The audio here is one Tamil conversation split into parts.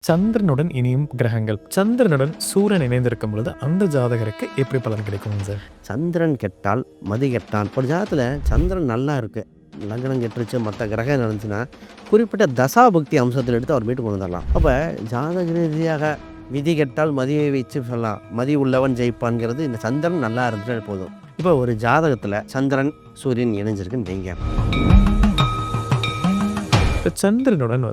சந்திரனுடன் இணையும் கிரகங்கள். சந்திரனுடன் சூரியன் இணைந்திருக்கும் பொழுது அந்த ஜாதகருக்கு எப்படி பலன் கிடைக்குங்க சார்? சந்திரன் கெட்டால் மதி கெட்டான். ஒரு ஜாதகத்தில் சந்திரன் நல்லா இருக்கு, லக்னம் கெட்டுருச்சு, மற்ற கிரகம் நடந்துச்சுன்னா குறிப்பிட்ட தசாபக்தி அம்சத்தில் எடுத்து அவர் வீட்டு கொண்டு வந்துடலாம். அப்போ ஜாதக ரீதியாக விதி கெட்டால் மதியை வச்சு சொல்லலாம், மதி உள்ளவன் ஜெயிப்பான்ங்கிறது இந்த சந்திரன் நல்லா இருந்துட்டு போதும். இப்போ ஒரு ஜாதகத்தில் சந்திரன் சூரியன் இணைஞ்சிருக்குன்னு வைங்க. சந்திரனுடன்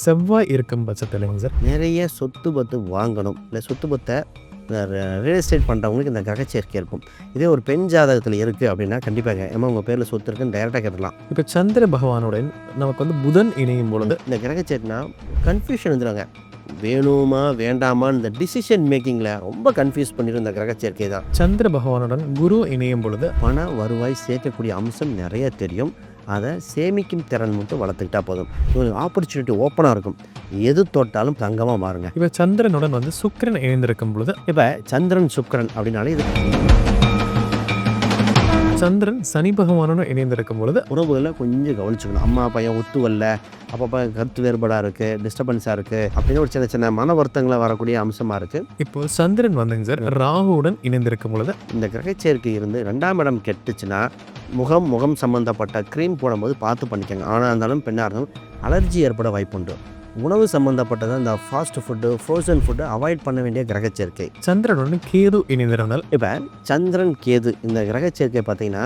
செவ்வாய் இருக்கும் பட்சத்தில்ங்க சார், நிறைய சொத்து பத்து வாங்கணும், இல்லை சொத்து பத்தை ரியல் எஸ்டேட் பண்ணுறவங்களுக்கு இந்த கிரகச்சேர்க்கை இருக்கும். இதே ஒரு பெண் ஜாதகத்தில் இருக்குது அப்படின்னா கண்டிப்பாக ஏமா உங்கள் பேரில் சொத்து இருக்குன்னு டைரெக்டாக கேட்கலாம். இப்போ சந்திர பகவானுடன் நமக்கு புதன் இணையும் பொழுது இந்த கிரகச்சேர்க்கைனா கன்ஃபியூஷன் வந்துடுறாங்க, வேணுமா வேண்டாமா, இந்த டிசிஷன் மேக்கிங்கில் ரொம்ப கன்ஃபியூஸ் பண்ணிடும் இந்த கிரகச்சேர்க்கை தான். சந்திர பகவானுடன் குரு இணையும் பொழுது பண வருவாய் சேர்க்கக்கூடிய அம்சம் நிறைய தெரியும். அதை சேமிக்கும் திறன் மட்டும் வளர்த்துக்கிட்டா போதும். உங்களுக்கு ஆப்பர்ச்சுனிட்டி ஓப்பனாக இருக்கும், எது தொட்டாலும் தங்கமாக மாறுங்க. இப்போ சந்திரனுடன் சுக்கிரன் இணைந்திருக்கும் பொழுது, இப்போ சந்திரன் சுக்கிரன் அப்படின்னாலே இது சந்திரன் சனி பகவானுடன் இணைந்திருக்கும் பொழுது உறவுகளை கொஞ்சம் கவனிச்சுக்கணும். அம்மா பையன் ஒத்து வரல, அப்பப்போ கருத்து வேறுபாடாக இருக்குது, டிஸ்டர்பன்ஸாக இருக்குது அப்படின்னு ஒரு சின்ன சின்ன மன வருத்தங்களை வரக்கூடிய அம்சமாக இருக்குது. இப்போ சந்திரன் சார் ராகுவுடன் இணைந்திருக்கும் பொழுது இந்த கிரகச்சேர்க்கை இருந்து 2ஆம் இடம் கெட்டுச்சுன்னா முகம் சம்மந்தப்பட்ட க்ரீம் போடும்போது பார்த்து பண்ணிக்கோங்க. ஆணாக இருந்தாலும் பெண்ணாக இருந்தாலும் அலர்ஜி ஏற்பட வாய்ப்புண்டு. உணவு சம்மந்தப்பட்டதை இந்த fast food, frozen food avoid பண்ண வேண்டிய கிரகச்சேர்க்கை. சந்திரனுடன் கேது இணைந்திருந்தால், இப்போ சந்திரன் கேது இந்த கிரகச்சேர்க்கை பார்த்தீங்கன்னா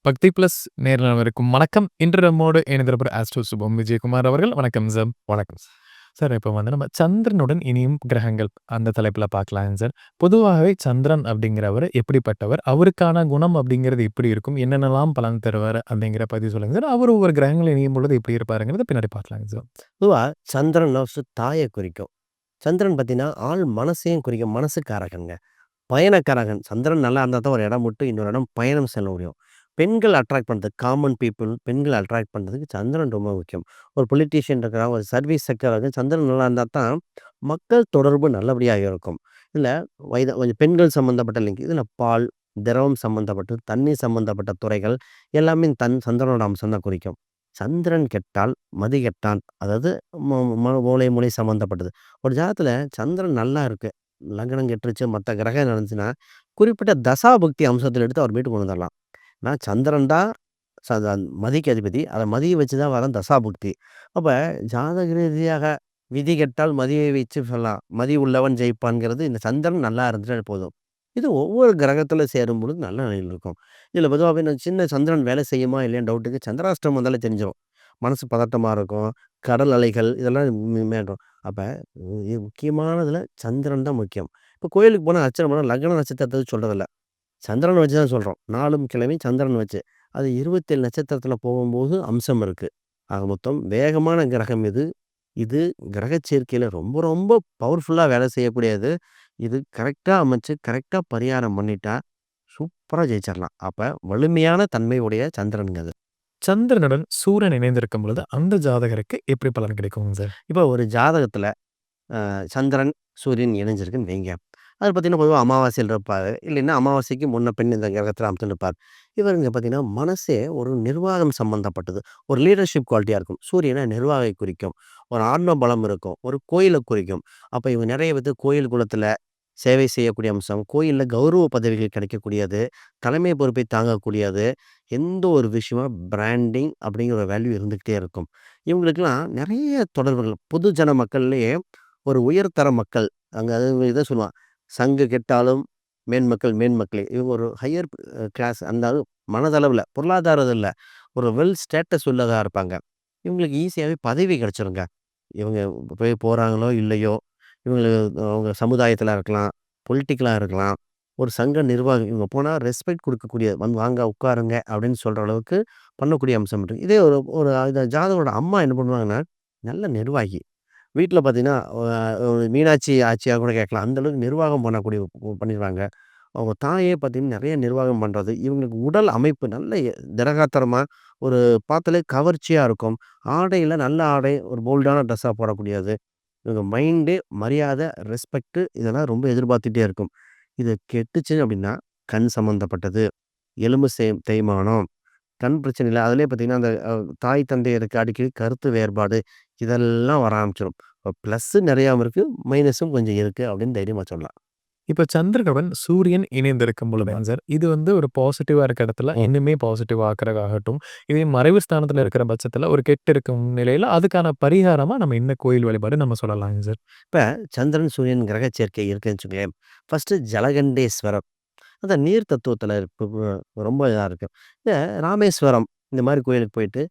பக்தி பிளஸ் நேரில் இருக்கும் வணக்கம். இன்று நம்மோடு இணைந்திருப்பவர் ஆஸ்ட்ரோ சுபம் விஜயகுமார் அவர்கள். வணக்கம் சார். வணக்கம் சார். இப்போ நம்ம சந்திரனுடன் இனியும் கிரகங்கள் அந்த தலைப்பில் பார்க்கலாம் சார். பொதுவாகவே சந்திரன் அப்படிங்கிறவர் எப்படிப்பட்டவர், அவருக்கான குணம் அப்படிங்கிறது எப்படி இருக்கும், என்னென்னலாம் பலன் தருவார் அப்படிங்கிற பற்றி சொல்லுங்க சார். அவர் ஒவ்வொரு கிரகங்கள் இணையும் பொழுது எப்படி இருப்பாருங்கிறத பின்னாடி பார்க்கலாங்க சார். பொதுவாக சந்திரன் தாயை குறிக்கும். சந்திரன் பார்த்தீங்கன்னா ஆள் மனசையும் குறிக்கும், மனசுக்காரகங்க, பயணக்காரகன். சந்திரன் நல்லா இருந்தால் தான் ஒரு இடம் விட்டு இன்னொரு இடம் பயணம் செல்ல முடியும். பெண்கள் அட்ராக்ட் பண்ணுறது, காமன் பீப்புள் பெண்கள் அட்ராக்ட் பண்ணுறதுக்கு சந்திரன் ரொம்ப முக்கியம். ஒரு பொலிட்டீஷியன் இருக்கிறாங்க, ஒரு சர்வீஸ் செக்டர் இருக்குது, சந்திரன் நல்லா இருந்தால் தான் மக்கள் தொடர்பு நல்லபடியாக இருக்கும். இதில் கொஞ்சம் பெண்கள் சம்மந்தப்பட்ட லிங்க், இதில் பால், திரவம் சம்மந்தப்பட்டு தண்ணி சம்மந்தப்பட்ட துறைகள் எல்லாமே சந்திரனோட அம்சம் தான் குறிக்கும். சந்திரன் கெட்டால் மதி கெட்டான், அதாவது மூளை சம்மந்தப்பட்டது. ஒரு ஜாதகத்தில் சந்திரன் நல்லா இருக்குது, லக்னம் கெட்டுருச்சு, மற்ற கிரகம் நடந்துச்சுன்னா குறிப்பிட்ட தசாபக்தி அம்சத்தில் எடுத்து அவர் வீட்டு கொண்டு வந்துடலாம். நான் சந்திரன் தான் மதிக்கு அதிபதி, அதை மதியை வச்சு தான் வர தசாபுக்தி. அப்போ ஜாதக ரீதியாக விதி கெட்டால் மதியை வச்சு சொல்லலாம், மதி உள்ளவன் ஜெயிப்பான்ங்கிறது இந்த சந்திரன் நல்லா இருந்துட்டு போதும். இது ஒவ்வொரு கிரகத்தில் சேரும் பொழுது நல்ல நிலையில் இருக்கும். இதில் பொதுவாகவே நான் சின்ன சந்திரன் வேலை செய்யுமா இல்லையான்னு டவுட்டுக்கு சந்திராஷ்டிரம் வந்தாலே தெரிஞ்சிடும். மனசு பதட்டமாக இருக்கும், கடல் அலைகள் இதெல்லாம் மேடும். அப்போ முக்கியமானதில் சந்திரன் தான் முக்கியம். இப்போ கோயிலுக்கு போனால் அர்ச்சனை போனால் லக்ன நட்சத்திரத்தை சொல்கிறதில்ல, சந்திரன் வச்சு தான் சொல்கிறோம். நாளும் கிழமை சந்திரன் வச்சு, அது 27 நட்சத்திரத்தில் போகும்போது அம்சம் இருக்குது. ஆக மொத்தம் வேகமான கிரகம் இது. இது கிரகச்சேர்க்கையில் ரொம்ப ரொம்ப பவர்ஃபுல்லாக வேலை செய்யக்கூடியது. இது கரெக்டாக அமைச்சு கரெக்டாக பரிகாரம் பண்ணிட்டா சூப்பராக ஜெயிச்சிடலாம். அப்போ வலிமையான தன்மை உடைய சந்திரனுங்க அது. சந்திரனுடன் சூரியன் இணைந்திருக்கும் பொழுது அந்த ஜாதகருக்கு எப்படி பலன் கிடைக்குங்க சார்? இப்போ ஒரு ஜாதகத்தில் சந்திரன் சூரியன் இணைஞ்சிருக்குன்னு வைங்க. அது பார்த்தீங்கன்னா பொதுவாக அமாவாசையில் இருப்பார், இல்லைன்னா அமாவாசைக்கு முன்ன பெண் இந்த கிரகத்தில் அமுத்துன்னு இருப்பார். இவருங்க பார்த்தீங்கன்னா மனசே ஒரு நிர்வாகம் சம்மந்தப்பட்டது, ஒரு லீடர்ஷிப் குவாலிட்டியாக இருக்கும். சூரியனை நிர்வாகை குறிக்கும், ஒரு ஆன்ம பலம் இருக்கும், ஒரு கோயிலை குறிக்கும். அப்போ இவங்க நிறைய கோயில் குலத்தில் சேவை செய்யக்கூடிய அம்சம், கோயிலில் கௌரவ பதவிகள் கிடைக்கக்கூடியது, தலைமை பொறுப்பை தாங்கக்கூடியது, எந்த ஒரு விஷயமா பிராண்டிங் அப்படிங்கிற ஒரு வேல்யூ இருந்துக்கிட்டே இருக்கும். இவங்களுக்கெல்லாம் நிறைய தொடர்புகள் பொதுஜன மக்கள்லேயே ஒரு உயர்தர மக்கள். அங்கே அது இதை சொல்லுவான், சங்கு கெட்டாலும் மேன்மக்கள் மேன்மக்களே. இவங்க ஒரு ஹையர் கிளாஸ், அந்த மனதளவில் பொருளாதாரம் இல்லை, ஒரு வெல் ஸ்டேட்டஸ் உள்ளதாக இருப்பாங்க. இவங்களுக்கு ஈஸியாகவே பதவி கிடச்சிருங்க. இவங்க போய் போகிறாங்களோ இல்லையோ, இவங்களுக்கு அவங்க சமுதாயத்தில் இருக்கலாம், பொலிட்டிக்கலாக இருக்கலாம், ஒரு சங்க நிர்வாகம், இவங்க போனால் ரெஸ்பெக்ட் கொடுக்கக்கூடிய, வாங்க உட்காருங்க அப்படின்னு சொல்கிற அளவுக்கு பண்ணக்கூடிய அம்சம் இருக்குது. இதே ஒரு ஒரு இந்த ஜாதகரோட அம்மா என்ன பண்ணுவாங்கன்னா நல்ல நிர்வாகி. வீட்டில் பார்த்தீங்கன்னா மீனாட்சி ஆட்சியாக கூட கேட்கலாம், அந்தளவுக்கு நிர்வாகம் பண்ணக்கூடிய பண்ணிடுவாங்க. அவங்க தாயே பார்த்தீங்கன்னா நிறைய நிர்வாகம் பண்ணுறது. இவங்களுக்கு உடல் அமைப்பு நல்ல திடகாத்திரமாக, ஒரு பார்த்தாலே கவர்ச்சியாக இருக்கும். ஆடையில் நல்ல ஆடை, ஒரு போல்டான ட்ரெஸ்ஸாக போடக்கூடியது. இவங்க மைண்டு, மரியாதை, ரெஸ்பெக்ட்டு இதெல்லாம் ரொம்ப எதிர்பார்த்துட்டே இருக்கும். இது கெட்டுச்சு அப்படின்னா கண் சம்மந்தப்பட்டது, எலும்பு தேய்மானம், கண் பிரச்சனையில அதிலயே பார்த்தீங்கன்னா, அந்த தாய் தந்தையருக்கு அடிக்கடி கருத்து வேறுபாடு இதெல்லாம் வர ஆரம்பிச்சுரும். இப்ப ப்ளஸ்ஸு நெறையாவும் இருக்கு, மைனஸும் கொஞ்சம் இருக்கு அப்படின்னு தைரியமா சொல்லலாம். இப்ப சந்திரனுடன் சூரியன் இணைந்திருக்கும் பொழுதுங்க சார், இது வந்து ஒரு பாசிட்டிவா இருக்க இடத்துல ம். இன்னுமே பாசிட்டிவ் ஆக்குறதாகட்டும், இதே மறைவு ஸ்தானத்துல இருக்கிற பட்சத்துல ஒரு கெட்டு இருக்கும் நிலையில அதுக்கான பரிகாரமா நம்ம இந்த கோயில் வழிபாடு நம்ம சொல்லலாங்க சார். இப்ப சந்திரன், சூரியன் கிரக சேர்க்கை இருக்குன்னு வச்சுக்கோங்களேன். ஃபர்ஸ்ட்டு ஜலகண்டேஸ்வரர். அந்த நீர் தத்துவத்தில ரொம்ப இதா இருக்கு. இந்த ராமேஸ்வரம் இந்த மாரி கோயிலுக்கு போயிட்டு,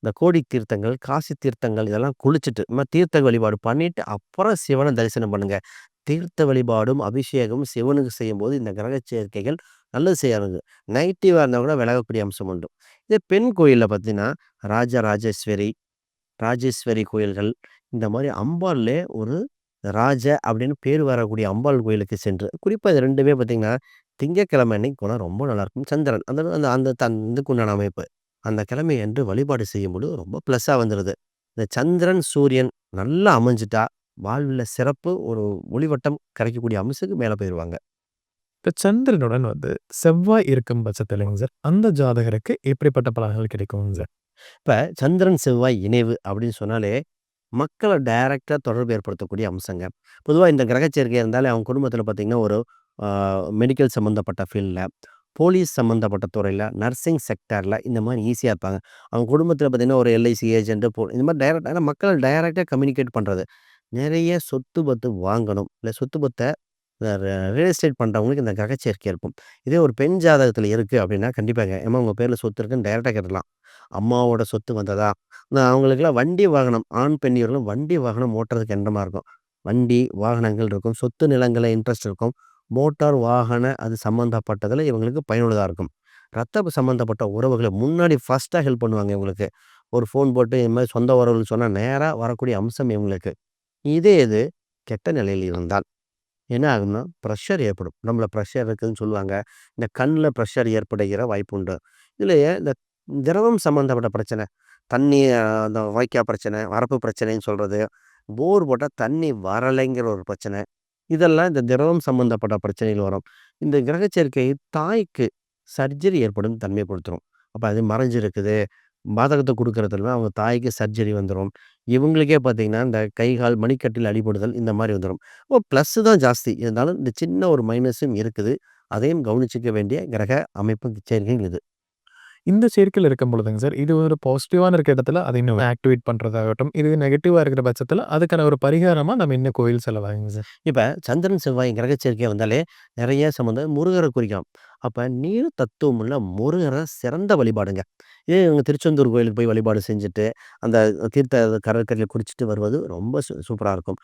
இந்த கோடி தீர்த்தங்கள், காசி தீர்த்தங்கள் இதெல்லாம் குளிச்சுட்டு, இந்த மாரி தீர்த்த வழிபாடு பண்ணிட்டு, அப்புறம் சிவன தரிசனம் பண்ணுங்க. தீர்த்த வழிபாடும், அபிஷேகமும் சிவனுக்கு செய்யும்போது இந்த கிரக சேர்க்கைகள் நல்லது செய்யாது. நெகட்டிவா இருந்தா கூட விலகக்கூடிய அம்சம் உண்டு. இதே பெண் கோயில்ல பார்த்தீங்கன்னா, ராஜராஜேஸ்வரி, ராஜேஸ்வரி கோயில்கள் இந்த மாரி அம்பாள்லே ஒரு ராஜ அப்படின்னு பேர் வரக்கூடிய அம்பாள் கோயிலுக்கு சென்று குறிப்பா இது 2மே பார்த்தீங்கன்னா, திங்கட்கிழமை அன்னைக்கு போனா ரொம்ப நல்லாயிருக்கும். சந்திரன் அந்த அந்த அந்த இதுக்கு உண்டான அமைப்பு. அந்த கிழமை அன்று வழிபாடு செய்யும்பொழுது ரொம்ப ப்ளஸ்ஸா வந்துருது. இந்த சந்திரன், சூரியன் நல்லா அமைஞ்சுட்டா, வாழ்வில சிறப்பு ஒரு ஒளிவட்டம் கிடைக்கக்கூடிய அம்சத்துக்கு மேல போயிருவாங்க. இப்ப சந்திரனுடன் வந்து செவ்வாய் இருக்கும் பட்சத்துலங்க சார், அந்த ஜாதகருக்கு எப்படிப்பட்ட பலன்கள் கிடைக்குங்க சார்? இப்ப சந்திரன், செவ்வாய் இணைவு அப்படின்னு சொன்னாலே, மக்கள டைரக்ட்டா தொடர்பு ஏற்படுத்தக்கூடிய அம்சங்க. பொதுவா இந்த கிரக சேர்க்கை இருந்தாலே அவங்க குடும்பத்தில பார்த்தீங்கன்னா, ஒரு ஆ மெடிக்கல் சம்மந்தப்பட்ட ஃபீல்ட்ல, போலீஸ் சம்மந்தப்பட்ட துறையில, நர்சிங் செக்டார்ல இந்த மாரி ஈஸியா இருப்பாங்க. அவங்க குடும்பத்தில பார்த்தீங்கன்னா, ஒரு எல்ஐசி ஏஜென்ட் இந்த மாரி டைரக்ட்டா ஏன்னா மக்கள டைரக்ட்டா கம்யூனிகேட் பண்றது. நெறைய சொத்து பத்து வாங்கணும். இல்ல சொத்து பத்த இந்த ரியல் எஸ்டேட் பண்றவங்களுக்கு இந்த கிரக சேர்க்கை இருக்கும். இதே ஒரு பெண் ஜாதகத்தில இருக்கு அப்படின்னா, கண்டிப்பாங்க. ஏம்மா உங்க பேர்ல சொத்து இருக்குன்னு டைரக்ட்டா கேட்டுறலாம். அம்மாவோட சொத்து வந்ததா? அவங்களுக்கெல்லாம் வண்டி வாகனம், ஆண், பெண் இருவரும் வண்டி வாகனம் ஓட்டுறதுக்கு எண்ணமா இருக்கும். வண்டி, வாகனங்கள் இருக்கும். சொத்து நிலங்கள்ல இன்ட்ரெஸ்ட் இருக்கும். மோட்டார் வாகன அது சம்மந்தப்பட்டதுல இவங்களுக்கு பயனுள்ளதா இருக்கும். ரத்த சம்மந்தப்பட்ட உறவுகள முன்னாடி ஃபர்ஸ்ட்டா ஹெல்ப் பண்ணுவாங்க இவங்களுக்கு. ஒரு ஃபோன் போட்டு இது மாரி சொந்த உறவுகள் சொன்னா நேரா வரக்கூடிய அம்சம் இவங்களுக்கு. இதே இது கெட்ட நிலையில் இருந்தால் என்ன ஆகும்னா, பிரஷர் ஏற்படும். உடம்புல பிரஷர் இருக்குதுன்னு சொல்லுவாங்க. இந்த கண்ல பிரஷர் ஏற்படுகிற வாய்ப்பு உண்டு. இதுலயே இந்த திரவம் சம்மந்தப்பட்ட பிரச்சனை. தண்ணி அந்த வாய்க்கா பிரச்சனை, வரப்பு பிரச்சனைன்னு சொல்றது. போர் போட்டா தண்ணி வரலைங்கிற ஒரு பிரச்சனை. இதெல்லாம் இந்த திரவம் சம்மந்தப்பட்ட பிரச்சனைகள் வரும். இந்த கிரக சேர்க்கை தாய்க்கு சர்ஜரி ஏற்படும் தன்மை கொடுத்துரும். அப்ப அது மறைஞ்சிருக்குது. பாதகத்த குடுக்கறதுல அவங்க தாய்க்கு சர்ஜரி வந்துரும். இவங்களுக்கே பார்த்தீங்கன்னா, இந்த கை, கால் மணிக்கட்டில் அடிபடுதல் இந்த மாரி வந்துரும். ப்ளஸ் தான் ஜாஸ்தி. இருந்தாலும் இந்த சின்ன ஒரு மைனஸும் இருக்குது. அதையும் கவனிச்சுக்க வேண்டிய கிரக அமைப்பு சேர்க்கைகள் இது. இந்த சேர்க்கையில இருக்கும் பொழுதுங்க சார், இது ஒரு பாசிட்டிவான இருக்க இடத்துல அத இன்னும் ஆக்டிவேட் பண்றதாகட்டும், இது நெகட்டிவா இருக்கிற பட்சத்துல அதுக்கான ஒரு பரிகாரமா நம்ம இன்னும் கோயில் செல்லலாங்க சார். இப்ப சந்திரன், செவ்வாய் கிரக சேர்க்கை வந்தாலே நெறைய சம்மந்தம் முருகர குறிக்கும். அப்ப நீர் தத்துவம் உள்ள முருகர சிறந்த வழிபாடுங்க. இதே இவங்க திருச்செந்தூர் கோயிலுக்கு போய் வழிபாடு செஞ்சுட்டு, அந்த தீர்த்த கடற்கரையில குளிச்சுட்டு வருவது ரொம்ப சூப்பரா இருக்கும்.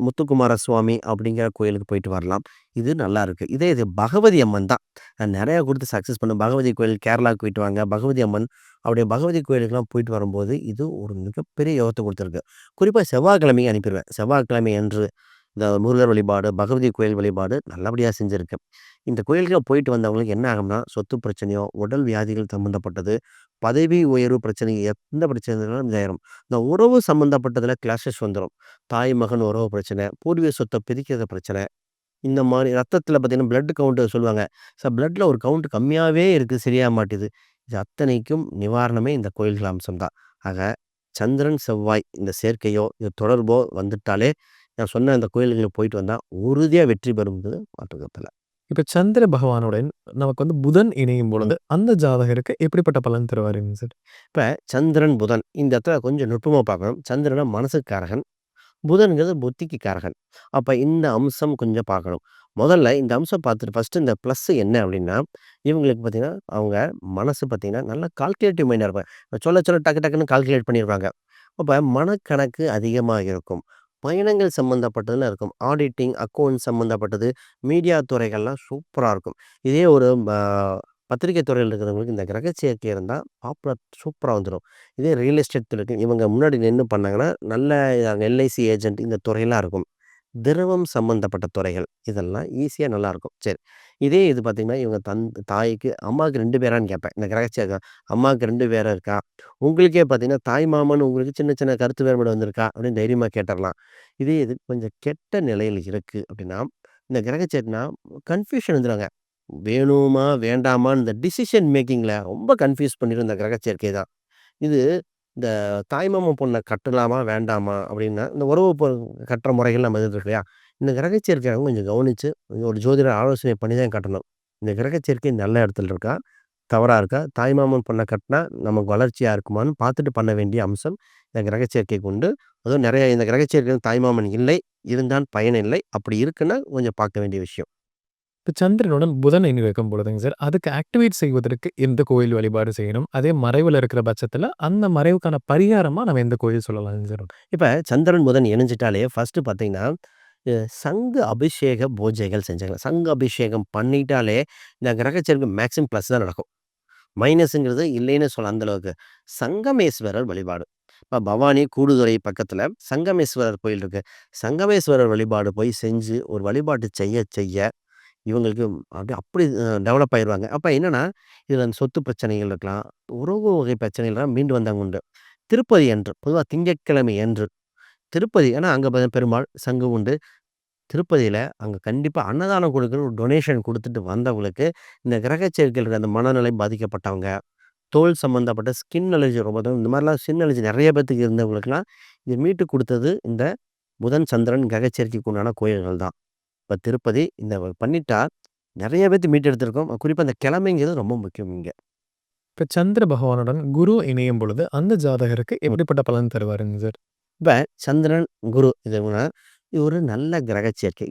முத்துக்குமார சுவாமி அப்படிங்கிற கோயிலுக்கு போயிட்டு வரலாம். இது நல்லாருக்கு. இதே இது பகவதி அம்மன் தான். நான் நெறைய குடுத்து சக்சஸ் பண்ணேன். பகவதி கோயில் கேரளாவுக்கு போயிட்டு வாங்க. பகவதி அம்மன் அப்படியே பகவதி கோயிலுக்குலாம் போயிட்டு வரும்போது, இது ஒரு மிகப்பெரிய யோகத்த குடுத்துருக்கு. குறிப்பா செவ்வாய்க்கிழமை அனுப்பிருவேன். செவ்வாய்க்கிழமை அன்று இந்த முருகர் வழிபாடு, பகவதி கோயில் வழிபாடு நல்லபடியா செஞ்சிருக்கேன். இந்த கோயிலுக்குலாம் போயிட்டு வந்தவங்களுக்கு என்ன ஆகும்னா, சொத்து பிரச்சனையோ, உடல் வியாதிகள் சம்மந்தப்பட்டது, பதவி உயர்வு பிரச்சனை எந்த பிரச்சனை இருந்தாலும் இதாயிரும். இந்த உறவு சம்மந்தப்பட்டதுல கிளாஷஸ் வந்துரும். தாய், மகன் உறவு பிரச்சனை, பூர்வீக சொத்த பிரிக்கிற பிரச்சனை, இந்த மாரி ரத்தத்தில பார்த்தீங்கன்னா, பிளட் கவுண்ட் சொல்லுவாங்க. பிளட்ல ஒரு கவுண்ட் கம்மியாவே இருக்கு, சரியாக மாட்டுது. இது அத்தனைக்கும் நிவாரணமே இந்த கோயில்கள் அம்சம் தான். ஆக சந்திரன், செவ்வாய் இந்த சேர்க்கையோ, இது தொடர்போ வந்துட்டாலே, நான் சொன்ன அந்த கோயில்களுக்கு போயிட்டு வந்தா உறுதியா வெற்றி பெறும்ங்கிறது மாற்று கருத்து இல்ல. இப்ப சந்திர பகவானுடன் நமக்கு வந்து புதன் இணையும் பொழுது, அந்த ஜாதகருக்கு எப்படிப்பட்ட பலன் தருவாருங்க சார்? இப்ப சந்திரன், புதன் இந்த இடத்துல கொஞ்சம் நுட்பமா பார்க்கணும். சந்திரனா மனசுக்காரகன். புதன்ங்கிறது புத்திக்கு காரகன். அப்ப இந்த அம்சம் கொஞ்சம் பார்க்கணும். முதல்ல இந்த அம்சம் பார்த்துட்டு ஃபர்ஸ்ட்டு இந்த ப்ளஸ் என்ன அப்டின்னா, இவங்களுக்கு பார்த்தீங்கன்னா, அவங்க மனசு பார்த்தீங்கன்னா, நல்லா கால்குலேட்டிவ் மைண்டா இருப்பாங்க. சொல்ல சொல்ல டக்கு டக்குன்னு கால்குலேட் பண்ணிருவாங்க. அப்ப மனக்கணக்கு அதிகமா இருக்கும். பயணங்கள் சம்மந்தப்பட்டதுல இருக்கும். ஆடிட்டிங், அக்கவுண்ட்ஸ் சம்மந்தப்பட்டது, மீடியா துறைகள்லாம் சூப்பரா இருக்கும். இதே ஒரு பத்திரிக்கை துறையில இருக்கிறவங்களுக்கு இந்த கிரக சேர்க்கை இருந்தா பாப்புலர் சூப்பரா வந்துரும். இதே ரியல் எஸ்டேட் இருக்கு. இவங்க முன்னாடி நின்னு பண்ணாங்கன்னா, நல்ல எல்ஐசி ஏஜென்ட் இந்த துறையெல்லாம் இருக்கும். திரவம் சம்மந்தப்பட்ட துறைகள். இதெல்லாம் ஈஸியா நல்லாருக்கும். சரி. இதே இது பார்த்தீங்கன்னா, இவங்க தாய்க்கு அம்மாவுக்கு 2 பேரான்னு கேட்பேன். இந்த கிரகச்சேர்க்க அம்மாவுக்கு 2 பேரா இருக்கா? உங்களுக்கே பார்த்தீங்கன்னா, தாய் மாமன் உங்களுக்கு சின்ன சின்ன கருத்து வேறுபாடு வந்திருக்கா? அப்படின்னு தைரியமா கேட்டறலாம். இதே இது கொஞ்சம் கெட்ட நிலையில இருக்கு அப்படின்னா, இந்த கிரகச்சேர்க்கைனா கன்ஃப்யூஷன் வந்துருங்க. வேணுமா? வேண்டாமான்னு இந்த டிசிஷன் மேக்கிங்ல ரொம்ப கன்ஃப்யூஸ் பண்ணிரும் இந்த கிரக சேர்க்கை தான். இது இந்த தாய்மாமன் பொண்ண கட்டலாமா? வேண்டாமா? அப்படின்னா, இந்த உறவு கட்டுற முறைகள் நம்ம இது இருக்கு இல்லையா? இந்த கிரக சேர்க்கைய கொஞ்சம் கவனிச்சு, ஒரு ஜோதிடர் ஆலோசனை பண்ணி தான் கட்டணும். இந்த கிரக சேர்க்கை நல்ல இடத்துல இருக்கா? தவறா இருக்கா? தாய்மாமன் பொண்ண கட்டினா நமக்கு வளர்ச்சியா இருக்குமான்னு பார்த்துட்டு பண்ண வேண்டிய அம்சம் இந்த கிரக சேர்க்கைக்கு உண்டு. அதுவும் நெறைய இந்த கிரக சேர்க்கையில தாய்மாமன் இல்லை, இருந்தால் பயனில்லை. அப்படி இருக்குன்னா கொஞ்சம் பார்க்க வேண்டிய விஷயம். இப்ப சந்திரனுடன் புதன் இணை வைக்கும் பொழுதுங்க சார், அதுக்கு ஆக்டிவேட் செய்வதற்கு எந்த கோயில் வழிபாடு செய்யணும்? அதே மறைவுல இருக்கிற பட்சத்துல, அந்த மறைவுக்கான பரிகாரமா நம்ம எந்த கோயில் சொல்லலாங்க சார்? இப்ப சந்திரன், புதன் இணைஞ்சிட்டாலே ஃபர்ஸ்ட்டு பார்த்தீங்கன்னா, அ சங்கு அபிஷேக பூஜைகள் செஞ்சுக்கலாம். சங்கு அபிஷேகம் பண்ணிட்டாலே, இந்த கிரக சேர்க்கை மேக்ஸிமம் ப்ளஸ் தான் நடக்கும். மைனஸ்ங்கிறது இல்லைன்னு சொல்லலாம் அந்த அளவுக்கு. சங்கமேஸ்வரர் வழிபாடு. இப்ப பவானி, கூடுதுறை பக்கத்துல சங்கமேஸ்வரர் கோயில் இருக்கு. சங்கமேஸ்வரர் வழிபாடு போய் செஞ்சு, ஒரு வழிபாட்டு செய்ய செய்ய, இவங்களுக்கு அப்படி டெவலப் ஆயிருவாங்க. அப்ப என்னன்னா, இதுல அந்த சொத்து பிரச்சனைகள் இருக்கலாம், உறவு வகை பிரச்சனைகள்லாம் மீண்டு வந்தவங்க உண்டு. திருப்பதி அன்று, பொதுவா திங்கட்கிழமை அன்று திருப்பதி ஏன்னா அங்க பெருமாள், சங்கு உண்டு. திருப்பதியில அங்க கண்டிப்பா அன்னதானம் குடுக்குற ஒரு டொனேஷன் குடுத்துட்டு வந்தவங்களுக்கு, இந்த கிரக சேர்க்கையில இருக்க அந்த மனநிலை பாதிக்கப்பட்டவங்க, தோல் சம்மந்தப்பட்ட ஸ்கின் அலர்ஜி ரொம்ப இந்த மாரிலாம் ஸ்கின் அலர்ஜி நெறைய பேத்துக்கு இருந்தவங்களுக்குலாம், இது மீட்டு குடுத்தது இந்த புதன், சந்திரன் கிரக சேர்க்கைக்கு உண்டான கோயில்கள் தான். இப்ப திருப்பதி இந்த பண்ணிட்டா, நெறைய பேத்து மீட்டெடுத்திருக்கோம். குறிப்பா இந்த கிழமைங்கிறது ரொம்ப முக்கியம் இங்க. இப்ப சந்திர பகவானுடன் குரு இணையும் பொழுது, அந்த ஜாதகருக்கு ம். எப்படிப்பட்ட பலன் தருவாருங்க சார்? இப்ப சந்திரன், குரு இது ஒரு நல்ல கிரக சேர்க்கை.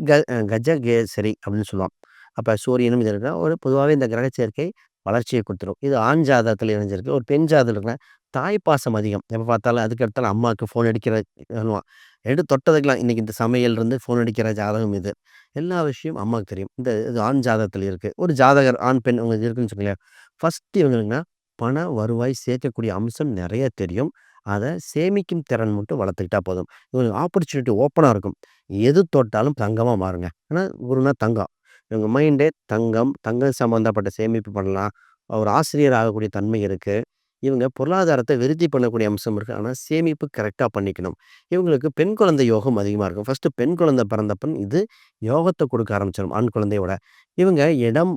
கஜகேசரி அப்படின்னு சொல்லுவோம். அப்ப சூரியனும் இது இருக்குன்னா, ஒரு பொதுவாவே இந்த கிரக சேர்க்கை வளர்ச்சிய குடுத்துரும். இது ஆண் ஜாதகத்துல இணைஞ்சிருக்கு. ஒரு பெண் ஜாதகத்துல இருக்குன்னா, தாய் பாசம் அதிகம். எப்ப பார்த்தாலும் அதுக்கு அடுத்தால அம்மாவுக்கு ஃபோன் அடிக்கிற சொல்லுவான். எடுத்து தொட்டதுக்கெல்லாம் இன்னைக்கு இந்த சமையல் இருந்து ஃபோன் அடிக்கிற ஜாதகம் இது. எல்லா விஷயம் அம்மாவுக்கு தெரியும். இது ஆண் ஜாதகத்துல இருக்கு. ஒரு ஜாதகர் ஆண், பெண் உங்களுக்கு இருக்குன்னு வச்சுக்கோங்களேன். ஃபர்ஸ்ட்டு இவங்களுக்குன்னா, பண வருவாய் சேர்க்கக்கூடிய அம்சம் நெறைய தெரியும். அத சேமிக்கும் திறன் மட்டும் வளர்த்துக்கிட்டா போதும். ஒரு ஆப்பர்ச்சுனிட்டி ஓப்பனா இருக்கும். எது தொட்டாலும் தங்கமா மாறுங்க. ஏன்னா குருனா தங்கம். இவங்க மைண்டே தங்கம், தங்கம் சம்மந்தப்பட்ட சேமிப்பு பண்ணலாம். ஒரு ஆசிரியர் ஆகக்கூடிய தன்மை இருக்கு. இவங்க பொருளாதாரத்த விருத்தி பண்ணக்கூடிய அம்சம் இருக்கு. ஆனா சேமிப்பு கரெக்ட்டா பண்ணிக்கணும். இவங்களுக்கு பெண் குழந்தை யோகம் அதிகமா இருக்கும். ஃபர்ஸ்ட்டு பெண் குழந்தை பிறந்தப்ப இது யோகத்த கொடுக்க ஆரம்பிச்சிரும். ஆண் குழந்தைய விட. இவங்க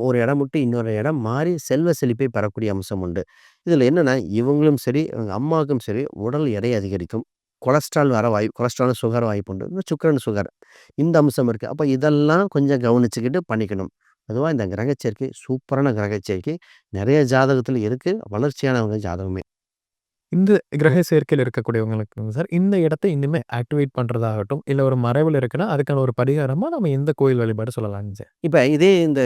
ஒரு இடம் விட்டு இன்னொரு இடம் மாறி செல்வ செழிப்பை பெறக்கூடிய அம்சம் உண்டு. இதில என்னன்னா, இவங்களும் சரி, இவங்க அம்மாவுக்கும் சரி உடல் எடை அதிகரிக்கும். கொலஸ்ட்ரால், சுகர் வாய்ப்பு உண்டு. இன்னும் சுக்கிரன், சுகர் இந்த அம்சம் இருக்கு. அப்ப இதெல்லாம் கொஞ்சம் கவனிச்சுக்கிட்டு பண்ணிக்கணும். பொதுவா இந்த கிரக சேர்க்கை சூப்பரான கிரக சேர்க்கை. நெறைய ஜாதகத்தில இருக்கு. வளர்ச்சியானவங்க ஜாதகமே. இந்த ம். கிரக சேர்க்கையில இருக்கக்கூடியவங்களுக்குங்க சார், இந்த இடத்த இன்னுமே ஆக்டிவேட் பண்றதாகட்டும், இல்ல ஒரு மறைவுல இருக்குன்னா, அதுக்கான ஒரு பரிகாரமா நம்ம எந்த கோயில் வழிபாடு சொல்லலாங்க சார்? இப்ப இதே இந்த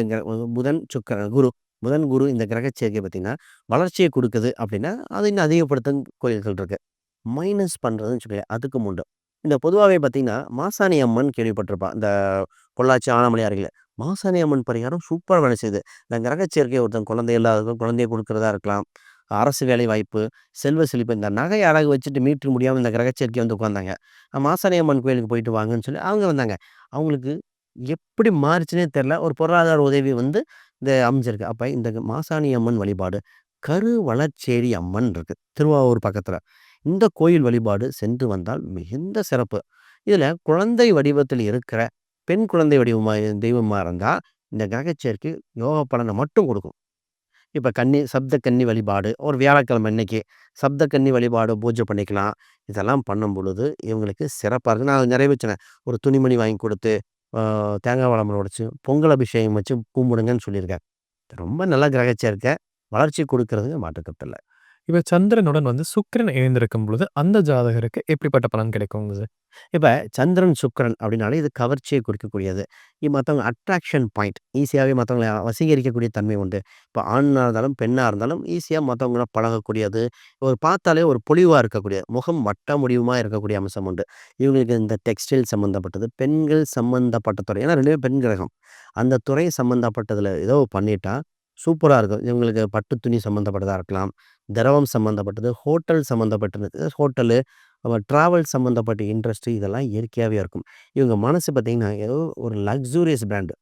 புதன், சுக்கிரன், குரு. புதன், குரு இந்த கிரக சேர்க்கை பார்த்தீங்கன்னா, வளர்ச்சிய குடுக்குது அப்டின்னா, அது இன்னும் அதிகப்படுத்தும் கோயில்கள் இருக்கு. மைனஸ் பண்றதுன்னு சொல்லி அதுக்கும் உண்டு. இந்த பொதுவாவே பார்த்தீங்கன்னா, மாசாணி அம்மன் கேள்விப்பட்டிருப்பான். இந்த பொள்ளாச்சி, ஆனமலை அருகில. மாசாணி அம்மன் பரிகாரம் சூப்பரா வேலை செய்யுது. இந்த கிரக சேர்க்கை ஒருத்தன் குழந்தை இல்லாதவங்க குழந்தைய குடுக்கிறதா இருக்கலாம். அரசு வேலை வாய்ப்பு, செல்வ செழிப்பு இந்த நகை அடகு வச்சுட்டு மீட்டு முடியாம இந்த கிரக சேர்க்கை வந்து உட்கார்ந்தாங்க. மாசாணி அம்மன் கோயிலுக்கு போயிட்டு வாங்கன்னு சொல்லி அவங்க வந்தாங்க. அவங்களுக்கு எப்படி மாறுச்சுன்னே தெரியல. ஒரு பொருளாதார உதவி வந்து இந்த அமைஞ்சிருக்கு. அப்ப இந்த மாசாணி அம்மன் வழிபாடு, கருவளச்சேரி அம்மன் இருக்கு. திருவாவூர் பக்கத்துல. இந்த கோயில் வழிபாடு சென்று வந்தால் மிகுந்த சிறப்பு. இதுல குழந்தை வடிவத்தில் இருக்கிற பெண் குழந்தை வடிவமா தெய்வமா இருந்தா, இந்த கிரகச்சேர்க்கை யோக பலன மட்டும் குடுக்கும். இப்ப சப்த கன்னி வழிபாடு, ஒரு வியாழக்கிழமை அன்னைக்கு சப்த கன்னி வழிபாடு பூஜை பண்ணிக்கலாம். இதெல்லாம் பண்ணும் பொழுது இவங்களுக்கு சிறப்பா இருக்கு. நான் நிறைவேற்றினேன். ஒரு துணிமணி வாங்கி குடுத்து, ஆ தேங்காய் வாழைப்பழம் உடைச்சு, பொங்கல் அபிஷேகம் வச்சு கும்பிடுங்கன்னு சொல்லியிருக்கேன். ரொம்ப நல்லா கிரகச்சேர்க்கை. வளர்ச்சி குடுக்குறதுங்க மாற்று கருத்து இல்ல. இப்ப சந்திரனுடன் வந்து சுக்கிரன் இணைந்திருக்கும் பொழுது, அந்த ஜாதகருக்கு எப்படிப்பட்ட பலன் கிடைக்குங்க சார்? இப்ப சந்திரன், சுக்கிரன் அப்படின்னாலே இது கவர்ச்சியை குறிக்கக்கூடியது. மத்தவங்க அட்ராக்ஷன் பாயிண்ட். ஈஸியாவே மத்தவங்கள வசீகரிக்கக்கூடிய தன்மை உண்டு. இப்ப ஆணா இருந்தாலும், பெண்ணா இருந்தாலும் ஈஸியா மத்தவங்களோட பழகக்கூடியது. ஒரு பார்த்தாலே ஒரு பொலிவா இருக்கக்கூடிய, முகம் வட்ட முடிவுமா இருக்கக்கூடிய அம்சம் உண்டு. இவங்களுக்கு இந்த டெக்ஸ்டைல் சம்மந்தப்பட்டது, பெண்கள் சம்மந்தப்பட்ட துறை. ஏன்னா 2மே பெண் கிரகம். அந்த துறை சம்மந்தப்பட்டதுல ஏதோ பண்ணிட்டா, சூப்பரா இருக்கும். இவங்களுக்கு பட்டு துணி சம்மந்தப்பட்டதா இருக்கலாம். திரவம் சம்மந்தப்பட்டது, ஹோட்டல் சம்மந்தப்பட்டது. ஹோட்டலு டிராவல் சம்மந்தப்பட்ட இண்டஸ்ட்ரி இதெல்லாம் இயற்கையாவே இருக்கும். இவங்க மனசு பார்த்தீங்கன்னா, ஏதோ ஒரு லக்ஸூரியஸ் பிராண்ட்.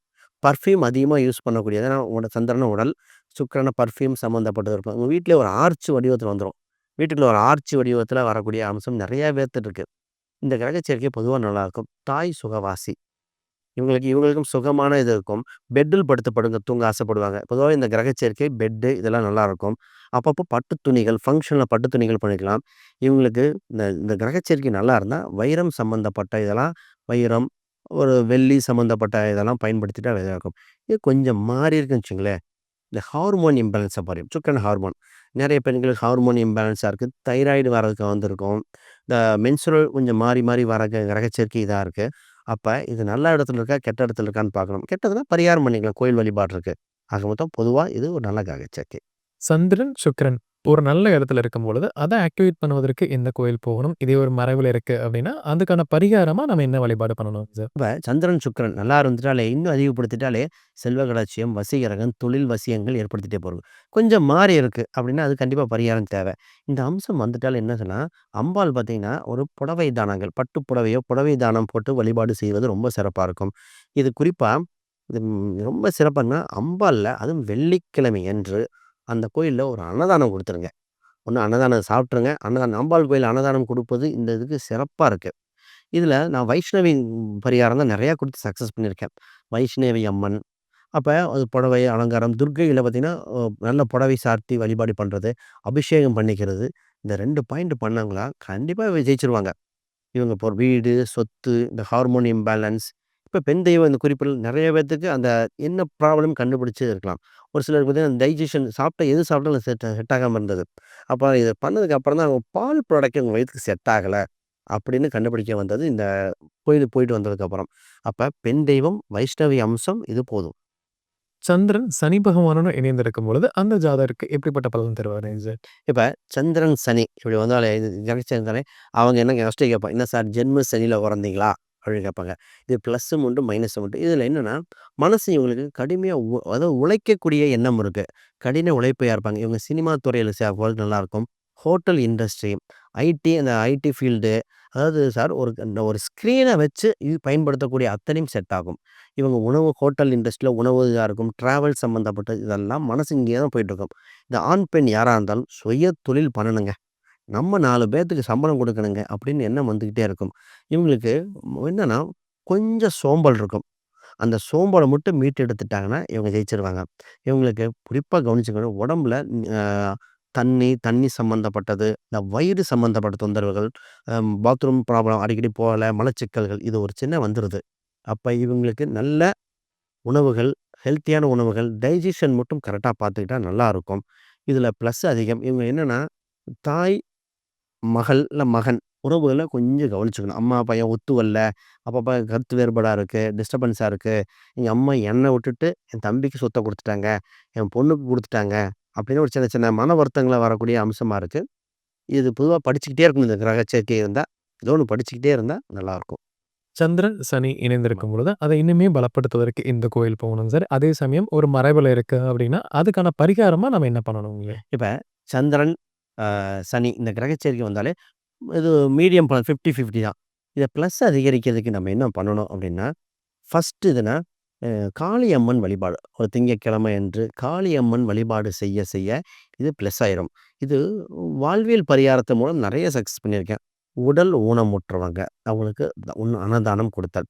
பர்ஃப்யூம் அதிகமா யூஸ் பண்ணக்கூடியது. ஏன்னா சந்திரன உடல், சுக்கிரன பர்ஃப்யூம் சம்மந்தப்பட்டது இருக்கும். உங்க வீட்லயே ஒரு ஆர்ச் வடிவத்தில வந்துரும். வீட்டுக்குள்ள ஒரு ஆர்ச் வடிவத்தில வரக்கூடிய அம்சம் நெறைய பேத்துட்டு இருக்கு. இந்த கிரக சேர்க்கை பொதுவா நல்லாயிருக்கும். தாய் சுகவாசி. இவங்களுக்கும் சுகமான இது இருக்கும். பெட்டில் படுத்து தூங்க ஆசைப்படுவாங்க. பொதுவாவே இந்த கிரக சேர்க்கை, பெட்டு இதெல்லாம் நல்லாருக்கும். அப்பப்போ பட்டு துணிகள், ஃபங்ஷன்ல பட்டு துணிகள் பண்ணிக்கலாம். இவங்களுக்கு இந்த இந்த கிரக சேர்க்கை நல்லா இருந்தா, வைரம் சம்மந்தப்பட்ட இதெல்லாம் வைரம், ஒரு வெள்ளி சம்மந்தப்பட்ட இதெல்லாம் பயன்படுத்திட்டா இதா இருக்கும். இது கொஞ்சம் மாறி இருக்குன்னு வச்சுக்கங்களேன், இந்த ஹார்மோன் இம்பேலன்ஸ பாரு சுக்கரன் ஹார்மோன். நெறைய பெண்களுக்கு ஹார்மோன் இம்பேலன்ஸா இருக்கு. தைராய்டு வரதுக்கு வந்திருக்கும். இந்த மென்சுரல் கொஞ்சம் மாறி மாறி வர கிரக சேர்க்கை இதா இருக்கு. அப்ப இது நல்ல இடத்துல இருக்கா, கெட்ட இடத்துல இருக்கான்னு பார்க்கணும். கெட்டதுன்னா பரிகாரம் பண்ணிக்கலாம். கோயில் வழிபாடு இருக்கு. ஆக மொத்தம் பொதுவா இது ஒரு நல்ல கிரக சேர்க்கை. சந்திரன், சுக்கிரன் ஒரு நல்ல இடத்துல இருக்கும்பொழுது, அத ஆக்டிவேட் பண்ணுவதற்கு எந்த கோயில் போகணும்? இதே ஒரு மரபுல இருக்கு அப்டின்னா, அதுக்கான பரிகாரமா நம்ம என்ன வழிபாடு பண்ணணும் சார்? இப்ப சந்திரன், சுக்கிரன் நல்லா இருந்துட்டாலே, இன்னும் அதிகப்படுத்திட்டாலே, செல்வ கடாட்சியம், வசீகரகம், தொழில் வசியங்கள் ஏற்படுத்திட்டே போறது. கொஞ்சம் மாறி இருக்கு அப்டின்னா, அது கண்டிப்பா பரிகாரம் தேவை. இந்த அம்சம் வந்துட்டாலே என்ன சொன்னா, அம்பாள் பார்த்தீங்கன்னா, ஒரு புடவை தானங்கள், பட்டு புடவையோ, புடவை தானம் போட்டு வழிபாடு செய்வது ரொம்ப சிறப்பா இருக்கும். இது குறிப்பா இது ரொம்ப சிறப்பான்னா, அம்பாள்ல அதுவும் வெள்ளிக்கிழமை அன்று அந்த கோயில்ல ஒரு அன்னதானம் குடுத்துருங்க. ஒண்ணு அன்னதானம் சாப்ட்டுருங்க. அன்னதானம் அம்பாள் கோயில்ல அன்னதானம் குடுப்பது இந்த இதுக்கு சிறப்பா இருக்கு. இதுல நான் வைஷ்ணவி பரிகாரம் தான் நெறையா குடுத்து சக்சஸ் பண்ணியிருக்கேன். வைஷ்ணவி அம்மன், அப்ப அது புடவை அலங்காரம், துர்க்கையில பார்த்தீங்கன்னா, நல்ல புடவை சார்த்தி வழிபாடு பண்றது, அபிஷேகம் பண்ணிக்கிறது. இந்த 2 பாயிண்ட் பண்ணாங்களா, கண்டிப்பா ஜெயிச்சுருவாங்க. இவங்க இப்போ வீடு, சொத்து, இந்த ஹார்மோன் இம்பேலன்ஸ், இப்ப பெண் தெய்வம் இந்த குறிப்பில் நெறைய பேத்துக்கு அந்த என்ன ப்ராப்ளம் கண்டுபிடிச்சு இருக்கலாம். ஒரு சிலருக்கு பார்த்தீங்கன்னா, டைஜஷன் சாப்பிட்டா எது சாப்பிட்டாலும் செட் செட் ஆகாம இருந்தது. அப்ப இத பண்ணதுக்கு அப்புறம் தான் அவங்க பால் ப்ராடக்ட் உங்க வயித்துக்கு செட் ஆகல. அப்படின்னு கண்டுபிடிக்க வந்தது இந்த கோயிலுக்கு போயிட்டு வந்ததுக்கப்புறம். அப்ப பெண் தெய்வம், வைஷ்ணவி அம்சம் இது போதும். சந்திரன், சனி பகவானுடன் இணைந்திருக்கும் பொழுது, அந்த ஜாதகருக்கு எப்படிப்பட்ட பலன் தருவாருங்க சார்? இப்ப சந்திரன், சனி இப்படி வந்தாலே இது கிடைச்சிருந்தாலே, அவங்க என்ன ஃபர்ஸ்ட்டே கேட்பாங்க, "என்ன சார் ஜென்ம சனியில பொறந்தீங்களா?" அப்படின்னு கேட்பாங்க. இது ப்ளஸ்ஸும் உண்டு, மைனஸும் உண்டு. இதுல என்னன்னா, மனசு இவங்களுக்கு கடுமையா அதாவது உழைக்கக்கூடிய எண்ணம் இருக்கு. கடின உழைப்பையா இருப்பாங்க. இவங்க சினிமா துறையில போறது நல்லாருக்கும். ஹோட்டல் இண்டஸ்ட்ரி, ஐடி அந்த ஐடி ஃபீல்டு, அதாவது சார் இந்த ஒரு ஸ்க்ரீன வச்சு இது பயன்படுத்தக்கூடிய அத்தனையும் செட் ஆகும். இவங்க உணவு ஹோட்டல் இண்டஸ்ட்ரியில உணவு இதா இருக்கும். டிராவல் சம்மந்தப்பட்டது இதெல்லாம் மனசு இங்கேயே தான் போயிட்டுருக்கும். இந்த ஆண், பெண் யாரா இருந்தாலும் சுய தொழில் பண்ணணுங்க. நம்ம 4 பேத்துக்கு சம்பளம் குடுக்கணுங்க அப்படின்னு எண்ணம் வந்துகிட்டே இருக்கும். இவங்களுக்கு என்னன்னா, கொஞ்சம் சோம்பல் இருக்கும். அந்த சோம்பல மட்டும் மீட்டெடுத்துட்டாங்கன்னா, இவங்க ஜெயிச்சுருவாங்க. இவங்களுக்கு குறிப்பா கவனிச்சுக்கணும், உடம்புல அ தண்ணி சம்மந்தப்பட்டது, இந்த வயிறு சம்மந்தப்பட்ட தொந்தரவுகள், பாத்ரூம் ப்ராப்ளம் அடிக்கடி போகல, மலச்சிக்கல்கள் இது ஒரு சின்ன வந்துருது. அப்ப இவங்களுக்கு நல்ல உணவுகள், ஹெல்த்தியான உணவுகள், டைஜஷன் மட்டும் கரெக்ட்டா பார்த்துக்கிட்டா நல்லாருக்கும். இதுல ப்ளஸ் அதிகம். இவங்க என்னன்னா, தாய், மகள் இல்ல மகன் உறவுகள கொஞ்சம் கவனிச்சுக்கணும். அம்மா, பையன் ஒத்து வரல, அப்பப்ப கருத்து வேறுபாடா இருக்கு, டிஸ்டர்பன்ஸா இருக்கு. எங்க அம்மா என்ன விட்டுட்டு என் தம்பிக்கு சொத்த குடுத்துட்டாங்க, என் பொண்ணுக்கு குடுத்துட்டாங்க, அப்படின்னு ஒரு சின்ன சின்ன மன வருத்தங்கள வரக்கூடிய அம்சமா இருக்கு. இது பொதுவா படிச்சுக்கிட்டே இருக்கணும் இந்த கிரக சேர்க்கை இருந்தா. ஏதோ ஒண்ணு படிச்சுக்கிட்டே இருந்தா நல்லாருக்கும். சந்திரன், சனி ஆமா. இணைந்திருக்கும் பொழுது, அத இன்னுமே பலப்படுத்துவதற்கு இந்த கோயில் போகணும் சார். அதே சமயம் ஒரு மரபுல இருக்கு அப்டின்னா, அதுக்கான பரிகாரமா நம்ம என்ன பண்ணணுங்க? இப்ப சந்திரன், சனி இந்த கிரக சேர்க்கை வந்தாலே இது மீடியம் 50, 50 தான். இத ப்ளஸ் அதிகரிக்கிறதுக்கு நம்ம என்ன பண்ணணும் அப்டின்னா, ஃபர்ஸ்ட் இதுனா காளியம்மன் வழிபாடு. ஒரு திங்கட்கிழமை அன்று காளியம்மன் வழிபாடு செய்ய செய்ய இது ப்ளஸ் ஆயிரும். இது வாழ்வியல் பரிகாரத்து மூலம் நெறைய சக்சஸ் பண்ணியிருக்கேன். உடல் ஊனமுற்றவங்க அவங்களுக்கு அன்னதானம் கொடுத்தல்.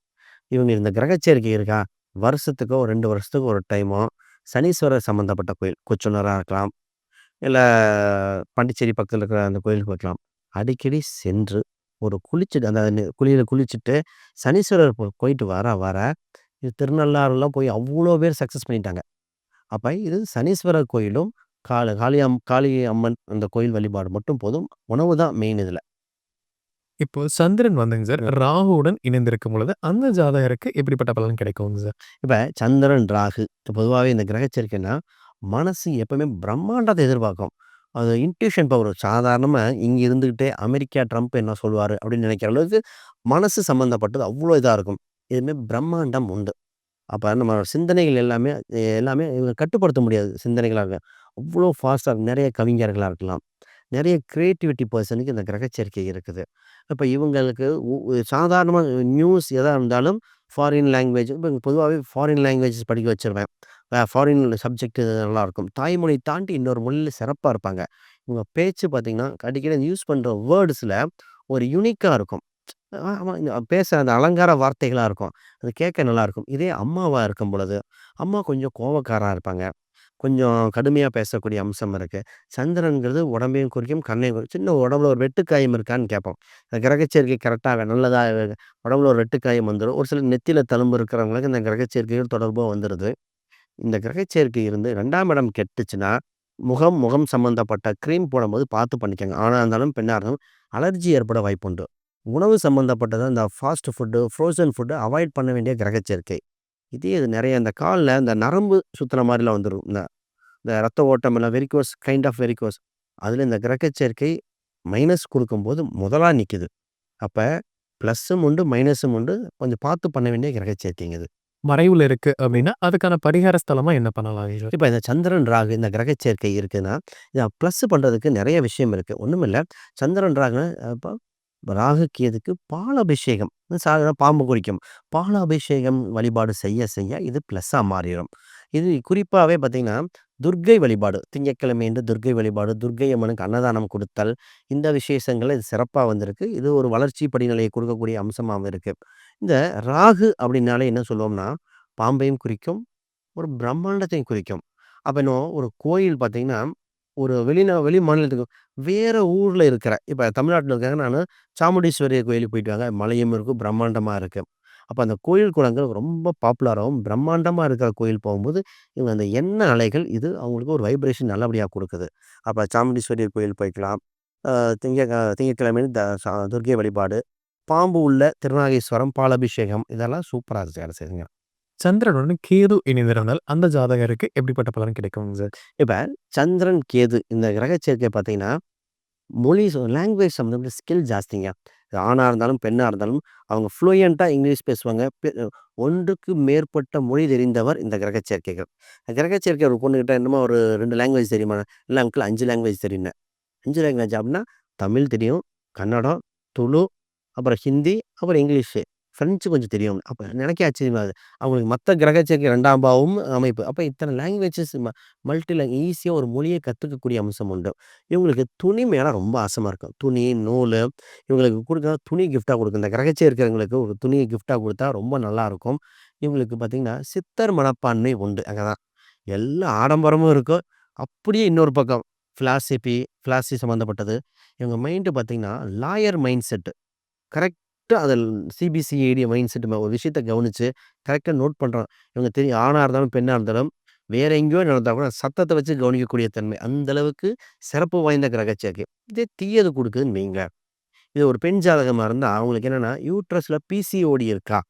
இவங்க இந்த கிரக சேர்க்கை இருக்கா, வருஷத்துக்கோ 2 வருஷத்துக்கு ஒரு டைமோ சனீஸ்வரர் சம்மந்தப்பட்ட கோயில், கொச்சுனரா இருக்கலாம். இல்ல பாண்டிச்சேரி பக்கத்துல இருக்கிற அந்த கோயிலுக்கு போய்க்கலாம். அடிக்கடி சென்று ஒரு குளிச்சுட்டு அந்த குளியல குளிச்சுட்டு சனீஸ்வரர் போயிட்டு வர வர இது திருநள்ளாறுலாம் போய் அவ்ளோ பேர் சக்சஸ் பண்ணிட்டாங்க. அப்ப இது சனீஸ்வரர் கோயிலும், காளி அம்மன் அந்த கோயில் வழிபாடு மட்டும் போதும். உணவு தான் மெயின் இதுல. இப்போ சந்திரன் வந்துங்க சார், ராகுவுடன் இணைந்திருக்கும் பொழுது, அந்த ஜாதகருக்கு எப்படிப்பட்ட பலன் கிடைக்குங்க சார்? இப்ப சந்திரன், ராகு பொதுவாவே இந்த கிரக சேர்க்கைன்னா, மனசு எப்பவுமே பிரம்மாண்டத்த எதிர்பார்க்கும். அது இன்ட்யூஷன் பவர் சாதாரணமா இங்க இருந்துகிட்டே அமெரிக்கா ட்ரம்ப் என்ன சொல்வாரு அப்படின்னு நினைக்கிற அளவுக்கு மனசு சம்மந்தப்பட்டது அவ்ளோ இதா இருக்கும். இதுமாரி பிரம்மாண்டம் உண்டு. அப்ப நம்ம சிந்தனைகள் எல்லாமே இவங்க கட்டுப்படுத்த முடியாது சிந்தனைகளா இருக்க. அவ்ளோ ஃபாஸ்ட்டா நெறைய கவிஞர்களா இருக்கலாம். நெறைய கிரியேட்டிவிட்டி பெர்சனுக்கு இந்த கிரக சேர்க்கை இருக்குது. அப்ப இவங்களுக்கு சாதாரணமா நியூஸ் எதா இருந்தாலும் ஃபாரின் லாங்குவேஜ் இப்ப பொதுவாவே ஃபாரின் லாங்குவேஜஸ் படிக்க வச்சுருவேன். ஃபாரின் சப்ஜெக்ட் நல்லாருக்கும். தாய்மொழி தாண்டி இன்னொரு மொழியில சிறப்பா இருப்பாங்க. இவங்க பேச்சு பார்த்தீங்கன்னா, அடிக்கடி யூஸ் பண்ற வேர்ட்ஸ்ல ஒரு யூனிக்கா இருக்கும். ஆமா. பேச அந்த அலங்கார வார்த்தைகளா இருக்கும். அது கேட்க நல்லாருக்கும். இதே அம்மாவா இருக்கும் பொழுது, அம்மா கொஞ்சம் கோவக்காரா இருப்பாங்க. கொஞ்சம் கடுமையா பேசக்கூடிய அம்சம் இருக்கு. சந்திரன்ங்கிறது உடம்பையும் குறிக்கும், கண்ணையும் குறிக்கும். சின்ன உடம்புல ஒரு வெட்டுக்காயம் இருக்கான்னு கேட்போம். இந்த கிரகச்சேர்க்கை கரெக்ட்டா நல்லதா உடம்புல ஒரு வெட்டுக்காயம் வந்துரும். ஒரு சிலர் நெத்தியில தழும்பு இருக்கிறவங்களுக்கு இந்த கிரகச்சேர்க்கைகள் தொடர்பா வந்துருது. இந்த கிரகச்சேர்க்கை இருந்து 2ஆம் இடம் கெட்டுச்சுன்னா, முகம் சம்மந்தப்பட்ட கிரீம் போடும்போது பார்த்து பண்ணிக்கங்க. ஆணா இருந்தாலும், பெண்ணா இருந்தாலும் அலர்ஜி ஏற்பட வாய்ப்புண்டு. உணவு சம்மந்தப்பட்டது இந்த fast food, frozen food avoid பண்ண வேண்டிய கிரகச்சேர்க்கை. இதே இது நெறைய இந்த கால்ல இந்த நரம்பு சுத்துன மாரிலாம் வந்துரும். இந்த இந்த ரத்த ஓட்டம் எல்லாம் வெரிகோஸ் கைண்ட் ஆஃப் வெரிகோஸ். அதுல இந்த கிரகச்சேர்க்கை மைனஸ் குடுக்கும்போது முதலா நிக்குது. அப்ப பிளஸ்ஸும் உண்டு, மைனஸும் உண்டு. கொஞ்சம் பார்த்து பண்ண வேண்டிய கிரகச்சேர்க்கைங்க இது. மறைவுல இருக்கு அப்படின்னா, அதுக்கான பரிகார ஸ்தலமா என்ன பண்ணலாம் ஐயர்? இப்ப இந்த சந்திரன், ராகு இந்த கிரக சேர்க்கை இருக்குன்னா, இத பிளஸ் பண்றதுக்கு நெறைய விஷயம் இருக்கு. ஒண்ணுமில்ல. சந்திரன், ராகு அப்ப ராகு, கேதுக்கு பாலாபிஷேகம். சாதாரண பாம்பு குறிக்கும். பாலாபிஷேகம் வழிபாடு செய்ய இது பிளஸ்ஸா மாறிரும். இது குறிப்பாவே பார்த்தீங்கன்னா, துர்க்கை வழிபாடு. திங்கட்கிழமையன்று துர்க்கை வழிபாடு, துர்க்கை அம்மனுக்கு அன்னதானம் குடுத்தல், இந்த விசேஷங்கள்ல இது சிறப்பா வந்திருக்கு. இது ஒரு வளர்ச்சி படிநிலையை குடுக்கக்கூடிய அம்சமாவும் இருக்கு. இந்த ராகு அப்படின்னாலே என்ன சொல்லுவோம்னா, பாம்பையும் குறிக்கும். ஒரு பிரம்மாண்டத்தையும் குறிக்கும். அப்ப இன்னும் ஒரு கோயில் பார்த்தீங்கன்னா, ஒரு வெளி மாநிலத்துக்கு வேற ஊர்ல இருக்கிற இப்ப தமிழ்நாட்டுல இருக்காங்க. நானு சாமுண்டீஸ்வரி கோயிலுக்கு போயிட்டு வாங்க. மலையும் இருக்கும், பிரம்மாண்டமா இருக்கு. அப்ப அந்த கோயில் குளங்கள் ரொம்ப பாப்புலராவும், பிரம்மாண்டமா இருக்கிற கோயில் போகும்போது, இவங்க அந்த எண்ண அலைகள் இது அவங்களுக்கு ஒரு வைப்ரேஷன் நல்லபடியா குடுக்குது. அப்ப சாமுண்டீஸ்வரி கோயில் போய்க்கலாம். அ திங்கட்கிழமை துர்க்கை வழிபாடு, பாம்பு உள்ள திருநாகேஸ்வரம், பாலாபிஷேகம் இதெல்லாம் சூப்பரா வேலை செய்யுதுங்க. சந்திரனுடன் கேது இணைந்திருந்தால் அந்த ஜாதகருக்கு எப்படிப்பட்ட பலன் கிடைக்குங்க சார்? இப்ப சந்திரன், கேது இந்த கிரக சேர்க்கை பார்த்தீங்கன்னா, லாங்குவேஜ் சம்மந்தப்பட்ட ஸ்கில் ஜாஸ்திங்க. இது ஆணா இருந்தாலும், பெண்ணா இருந்தாலும் அவங்க ஃப்ளூயன்ட்டா இங்கிலீஷ் பேசுவாங்க. 1க்கு மேற்பட்ட மொழி தெரிந்தவர் இந்த கிரக சேர்க்கைகள். கிரக சேர்க்கை ஒரு பொண்ணுகிட்ட என்னமோ ஒரு 2 லாங்குவேஜ் தெரியுமா? இல்ல அங்கிள் 5 லாங்குவேஜ் தெரியும்னேன். 5 லாங்குவேஜ் அப்படின்னா, தமிழ் தெரியும், கன்னடம், துளு, அப்புறம் ஹிந்தி, அப்புறம் இங்கிலீஷு. ஃப்ரெஞ்சு கொஞ்சம் தெரியும். அப்ப எனக்கே ஆச்சரியமா இருந்தது. அவங்களுக்கு மத்த கிரக சேர்க்கை 2ஆம் பாவமும் அமைப்பு. அப்ப இத்தன லாங்குவேஜஸ் மல்டி ஈஸியா ஒரு மொழிய கத்துக்கக்கூடிய அம்சம் உண்டு. இவங்களுக்கு துணி மேல ரொம்ப ஆசைமா இருக்கும். துணி, நூலு இவங்களுக்கு குடுக்க துணி கிஃப்ட்டா குடுக்கும். இந்த கிரகச்சே இருக்கிறவங்களுக்கு ஒரு துணிய கிஃப்ட்டா குடுத்தா ரொம்ப நல்லாருக்கும். இவங்களுக்கு பார்த்தீங்கன்னா, சித்தர் மனப்பான்மை உண்டு. அங்கதான். எல்லா ஆடம்பரமும் இருக்கும். அப்படியே இன்னொரு பக்கம் பிலாசபி சம்மந்தப்பட்டது. இவங்க மைண்ட் பார்த்தீங்கன்னா, லாயர் மைண்ட் செட். கரெக்ட்டா அதில் சிபிசிஐடி மைண்ட் செட் ஒரு விஷயத்த கவனிச்சு, கரெக்ட்டா நோட் பண்றோம். இவங்க தெரியும் ஆணா இருந்தாலும், பெண்ணா இருந்தாலும், வேற எங்கேயோ நடந்தா கூட சத்தத்த வச்சு கவனிக்கக்கூடிய தன்மை. அந்த அளவுக்கு சிறப்பு வாய்ந்த கிரக சேர்க்கை. இதே தீயது குடுக்குதுன்னு வைங்க. இது ஒரு பெண் ஜாதகமா இருந்தா, அவங்களுக்கு என்னன்னா, யூட்ரஸ்ல பிசிஓடி இருக்கா?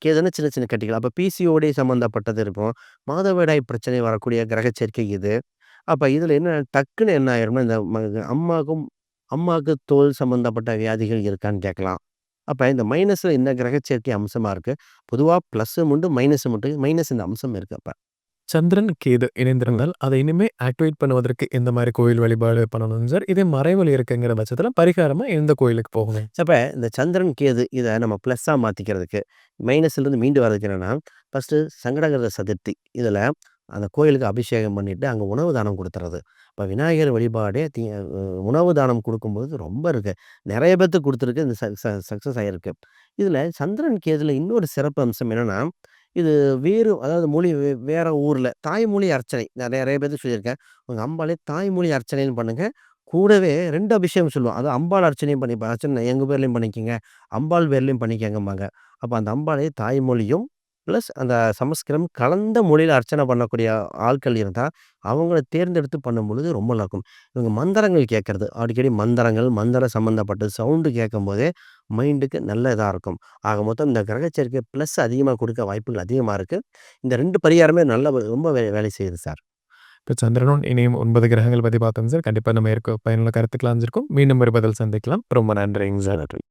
கேதுன்னா சின்ன சின்ன கட்டிகள். அப்ப பிசிஓடி சம்மந்தப்பட்டது இருக்கும். மாதவிடாய் பிரச்சனை வரக்கூடிய கிரக சேர்க்கை இது. அப்ப இதுல என்ன டக்குன்னு என்ன ஆயிரும்னா, இந்த அம்மாக்கு தோல் சம்மந்தப்பட்ட வியாதிகள் இருக்கான்னு கேட்கலாம். அப்ப இந்த மைனஸ்ல இந்த கிரக சேர்க்கை அம்சமா இருக்கு. பொதுவா பிளஸ்ஸும் உண்டு, மைனஸும் உண்டு. மைனஸ் இந்த அம்சம் இருக்கு அப்ப. சந்திரன், கேது ம். இணைந்திருந்தால், அதை இனிமே ஆக்டிவேட் பண்ணுவதற்கு எந்த மாரி கோயில் வழிபாடு பண்ணணுங்க சார்? இதே மறைவுல இருக்குங்கிற பட்சத்தில பரிகாரமா எந்த கோயிலுக்கு போகணும்? அப்ப இந்த சந்திரன், கேது இத நம்ம பிளஸ்ஸா மாத்திக்கிறதுக்கு, மைனஸ்லருந்து மீண்டு வர்றதுக்கு என்னன்னா, ஃபர்ஸ்ட்டு சங்கடகர சதுர்த்தி இதுல அந்த கோயிலுக்கு அபிஷேகம் பண்ணிட்டு, அங்க உணவு தானம் குடுத்துறது. இப்ப விநாயகர் வழிபாடே உணவு தானம் குடுக்கும்போது ரொம்ப இருக்கு. நெறைய பேத்துக்கு குடுத்துருக்கு. இந்த ச ச சக்சஸ் ஆயிருக்கு. இதுல சந்திரன், கேதுல இன்னொரு சிறப்பு அம்சம் என்னன்னா, இது அதாவது வேற ஊர்ல தாய்மொழி அர்ச்சனை. நெறைய பேத்துக்கு சொல்லியிருக்கேன். உங்க அம்பாளே தாய்மொழி அர்ச்சனைன்னு பண்ணுங்க. கூடவே 2 அபிஷேகம் சொல்லுவோம். அது அம்பாள் அர்ச்சனையும் அர்ச்சனை எங்க பேர்லயும் பண்ணிக்கங்க. அம்பாள் பேர்லயும் பண்ணிக்கங்கம்பாங்க. அப்ப அந்த அம்பாளே தாய்மொழியும், பிளஸ் அந்த சமஸ்கிருதம் கலந்த மொழியில அர்ச்சனை பண்ணக்கூடிய ஆட்கள் இருந்தா, அவங்கள தேர்ந்தெடுத்து பண்ணும்பொழுது ரொம்ப நல்லாருக்கும். இவங்க மந்திரங்கள் கேட்கறது, அடிக்கடி மந்திரம் சம்மந்தப்பட்ட சவுண்டு கேட்கும்போதே மைண்டுக்கு நல்ல இதா இருக்கும். ஆக மொத்தம் இந்த கிரக சேர்க்கை பிளஸ் அதிகமா குடுக்க வாய்ப்புகள் அதிகமா இருக்கு. இந்த 2 பரிகாரமே ரொம்ப வேலை செய்யுது சார். இப்ப சந்திரனும் இனியும் 9 கிரகங்கள் பத்தி பார்த்தோம் சார். கண்டிப்பா நம்ம பயனுள்ள கருத்துக்கள் அமைஞ்சிருக்கும். மீண்டும் ஒரு பதில் சந்திக்கலாம். ரொம்ப நன்றிங்க சார். நன்றி.